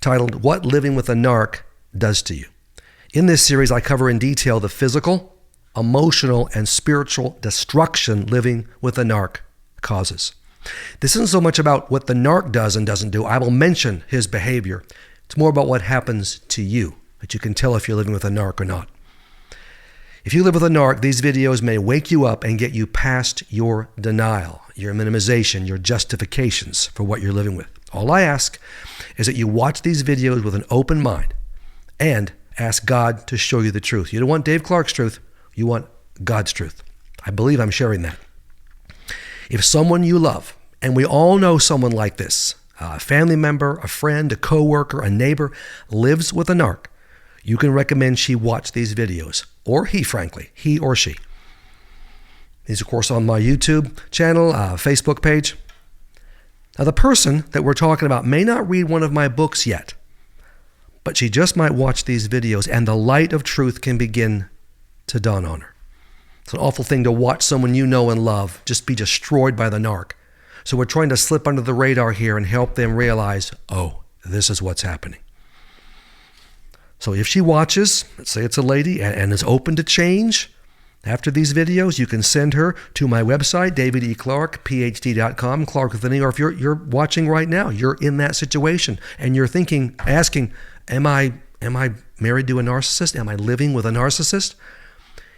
titled What Living with a Narc Does to You. In this series, I cover in detail the physical, emotional, and spiritual destruction living with a narc causes. This isn't so much about what the narc does and doesn't do. I will mention his behavior. It's more about what happens to you, that you can tell if you're living with a narc or not. If you live with a narc, these videos may wake you up and get you past your denial, your minimization, your justifications for what you're living with. All I ask is that you watch these videos with an open mind and ask God to show you the truth. You don't want Dave Clark's truth. You want God's truth. I believe I'm sharing that. If someone you love, and we all know someone like this, a family member, a friend, a coworker, a neighbor, lives with a narc, you can recommend she watch these videos, or he, frankly, he or she. These, of course, on my YouTube channel, Facebook page. Now, the person that we're talking about may not read one of my books yet, but she just might watch these videos, and the light of truth can begin to dawn on her. It's an awful thing to watch someone you know and love just be destroyed by the narc. So we're trying to slip under the radar here and help them realize, oh, this is what's happening. So if she watches, let's say it's a lady, and is open to change after these videos, you can send her to my website, davideclark.phd.com, Clark with an E, or if you're watching right now, you're in that situation, and you're asking, am I married to a narcissist? Am I living with a narcissist?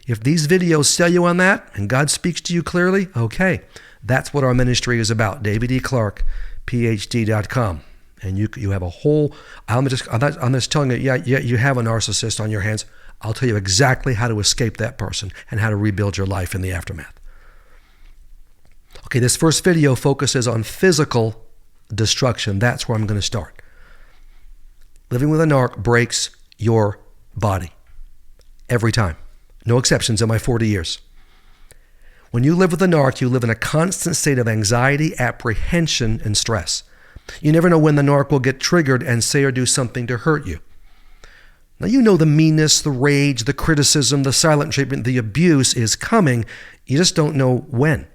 If these videos sell you on that, and God speaks to you clearly, okay, that's what our ministry is about, davideclark.phd.com. And you have a whole, I'm just telling you, yeah, you have a narcissist on your hands. I'll tell you exactly how to escape that person and how to rebuild your life in the aftermath. Okay, this first video focuses on physical destruction. That's where I'm going to start. Living with a narc breaks your body. Every time. No exceptions in my 40 years. When you live with a narc, you live in a constant state of anxiety, apprehension, and stress. You never know when the narc will get triggered and say or do something to hurt you. Now, you know the meanness, the rage, the criticism, the silent treatment, the abuse is coming. You just don't know when.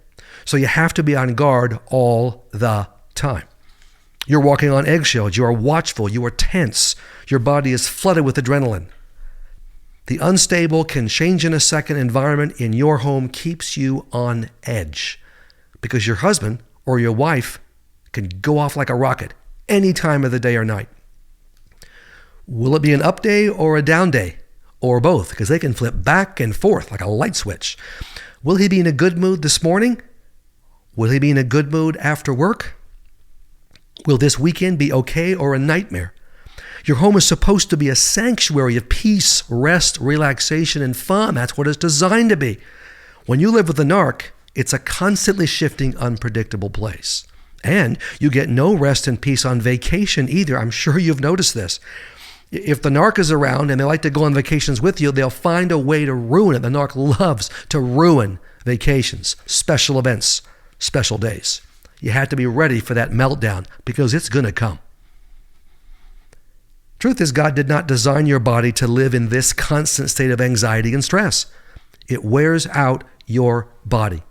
So you have to be on guard all the time. You're walking on eggshells. You are watchful. You are tense. Your body is flooded with adrenaline. The unstable, can change in a second environment in your home keeps you on edge because your husband or your wife can go off like a rocket any time of the day or night. Will it be an up day or a down day? Or both? Because they can flip back and forth like a light switch. Will he be in a good mood this morning? Will he be in a good mood after work? Will this weekend be okay or a nightmare? Your home is supposed to be a sanctuary of peace, rest, relaxation, and fun. That's what it's designed to be. When you live with a narc, it's a constantly shifting, unpredictable place. And you get no rest and peace on vacation either. I'm sure you've noticed this. If the narc is around and they like to go on vacations with you, they'll find a way to ruin it. The narc loves to ruin vacations, special events, special days. You have to be ready for that meltdown because it's going to come. Truth is, God did not design your body to live in this constant state of anxiety and stress. It wears out your body.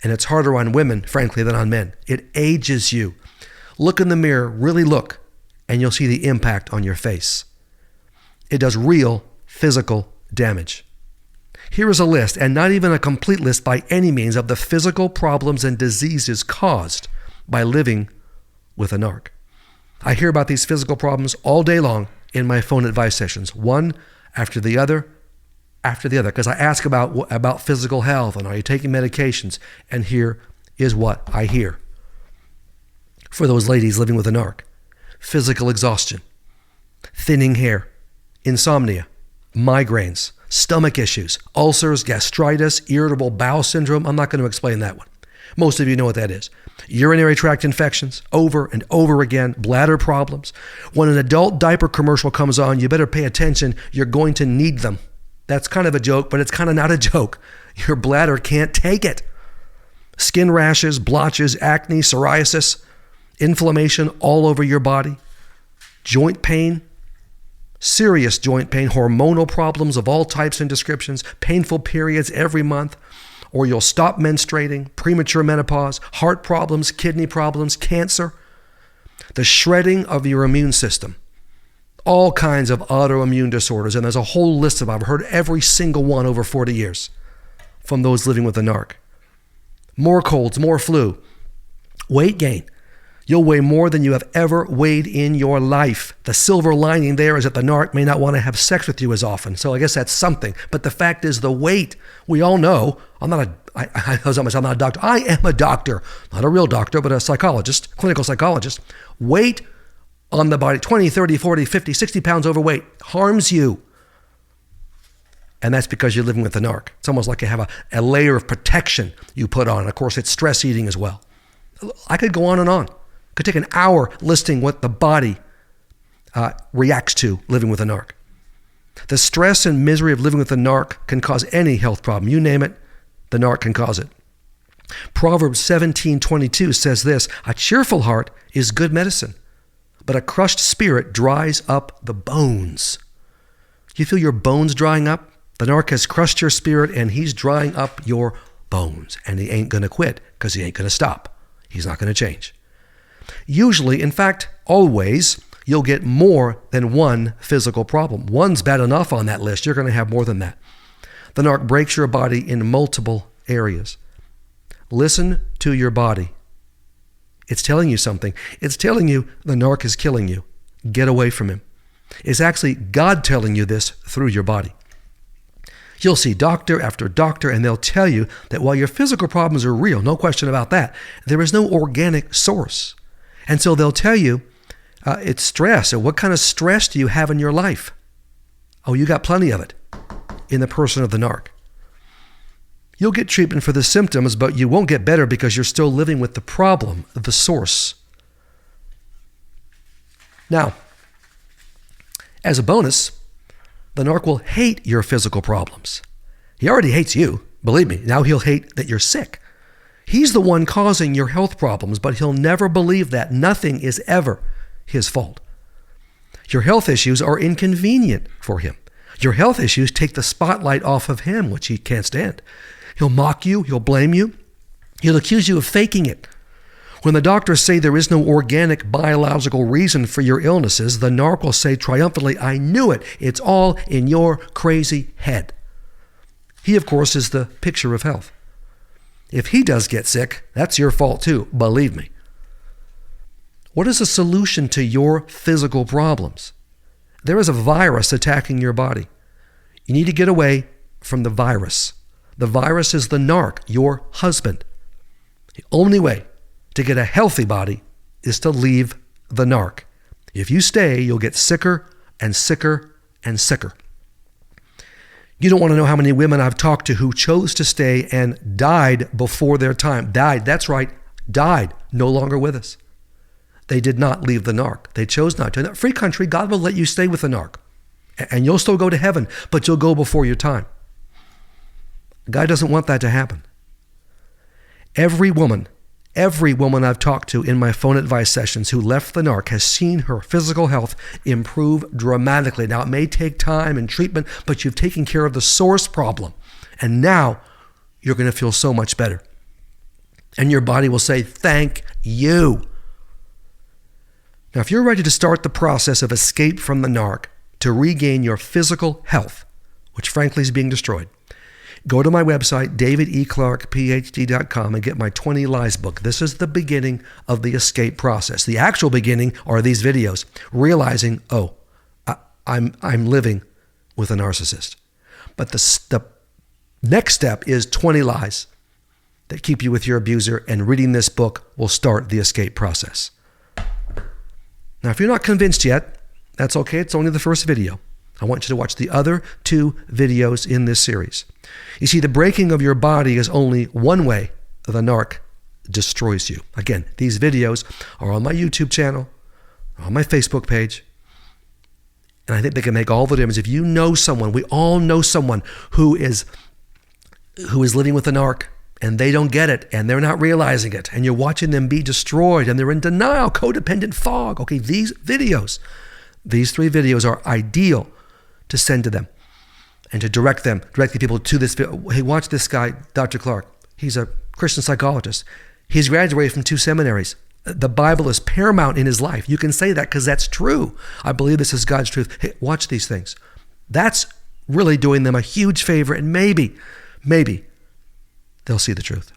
And it's harder on women, frankly, than on men. It ages you. Look in the mirror, really look, and you'll see the impact on your face. It does real physical damage. Here is a list, and not even a complete list by any means, of the physical problems and diseases caused by living with a narc. I hear about these physical problems all day long in my phone advice sessions, one after the other, because I ask about physical health and are you taking medications? And here is what I hear for those ladies living with a narc. Physical exhaustion, thinning hair, insomnia, migraines, stomach issues, ulcers, gastritis, irritable bowel syndrome. I'm not going to explain that one. Most of you know what that is. Urinary tract infections over and over again, bladder problems. When an adult diaper commercial comes on, you better pay attention. You're going to need them. That's kind of a joke, but it's kind of not a joke. Your bladder can't take it. Skin rashes, blotches, acne, psoriasis, inflammation all over your body, joint pain, serious joint pain, hormonal problems of all types and descriptions, painful periods every month, or you'll stop menstruating, premature menopause, heart problems, kidney problems, cancer, the shredding of your immune system. all kinds of autoimmune disorders, and there's a whole list of them. I've heard every single one over 40 years from those living with a narc. More colds, more flu, weight gain. You'll weigh more than you have ever weighed in your life. The silver lining there is that the narc may not want to have sex with you as often. So I guess that's something. But the fact is the weight. We all know, I'm not a doctor. I am a doctor, not a real doctor, but a psychologist, clinical psychologist. Weight on the body, 20, 30, 40, 50, 60 pounds overweight harms you. And that's because you're living with the narc. It's almost like you have a layer of protection you put on. And of course, it's stress eating as well. I could go on and on. Could take an hour listing what the body reacts to living with a narc. The stress and misery of living with a narc can cause any health problem. You name it, the narc can cause it. Proverbs 17:22 says this, "A cheerful heart is good medicine, but a crushed spirit dries up the bones." You feel your bones drying up? The narc has crushed your spirit and he's drying up your bones. And he ain't going to quit because he ain't going to stop. He's not going to change. Usually, in fact, always, you'll get more than one physical problem. One's bad enough on that list. You're going to have more than that. The narc breaks your body in multiple areas. Listen to your body. It's telling you something. It's telling you the narc is killing you. Get away from him. It's actually God telling you this through your body. You'll see doctor after doctor, and they'll tell you that while your physical problems are real, no question about that, there is no organic source. And so they'll tell you it's stress. So what kind of stress do you have in your life? Oh, you got plenty of it in the person of the narc. You'll get treatment for the symptoms, but you won't get better because you're still living with the problem, the source. Now, as a bonus, the narc will hate your physical problems. He already hates you, believe me. Now he'll hate that you're sick. He's the one causing your health problems, but he'll never believe that. Nothing is ever his fault. Your health issues are inconvenient for him. Your health issues take the spotlight off of him, which he can't stand. He'll mock you. He'll blame you. He'll accuse you of faking it. When the doctors say there is no organic biological reason for your illnesses, the narc will say triumphantly, "I knew it. It's all in your crazy head." He, of course, is the picture of health. If he does get sick, that's your fault too, believe me. What is the solution to your physical problems? There is a virus attacking your body. You need to get away from the virus. The virus is the narc, your husband. The only way to get a healthy body is to leave the narc. If you stay, you'll get sicker and sicker and sicker. You don't want to know how many women I've talked to who chose to stay and died before their time. Died, that's right, died, no longer with us. They did not leave the narc. They chose not to. In a free country, God will let you stay with the narc. And you'll still go to heaven, but you'll go before your time. God doesn't want that to happen. Every woman I've talked to in my phone advice sessions who left the narc has seen her physical health improve dramatically. Now, it may take time and treatment, but you've taken care of the source problem. And now you're going to feel so much better. And your body will say, "Thank you." Now, if you're ready to start the process of escape from the narc to regain your physical health, which frankly is being destroyed, go to my website, davideclarkphd.com, and get my 20 Lies book. This is the beginning of the escape process. The actual beginning are these videos, realizing, I'm living with a narcissist. But the next step is 20 lies that keep you with your abuser, and reading this book will start the escape process. Now, if you're not convinced yet, that's okay. It's only the first video. I want you to watch the other 2 videos in this series. You see, the breaking of your body is only one way the narc destroys you. Again, these videos are on my YouTube channel, on my Facebook page, and I think they can make all the difference. If you know someone, we all know someone who is living with a narc, and they don't get it, and they're not realizing it, and you're watching them be destroyed, and they're in denial, codependent fog. Okay, these 3 videos are ideal to send to them and to direct the people to this. Hey, watch this guy, Dr. Clark. He's a Christian psychologist. He's graduated from 2 seminaries. the Bible is paramount in his life. You can say that because that's true. I believe this is God's truth. Hey, watch these things. That's really doing them a huge favor, and maybe they'll see the truth.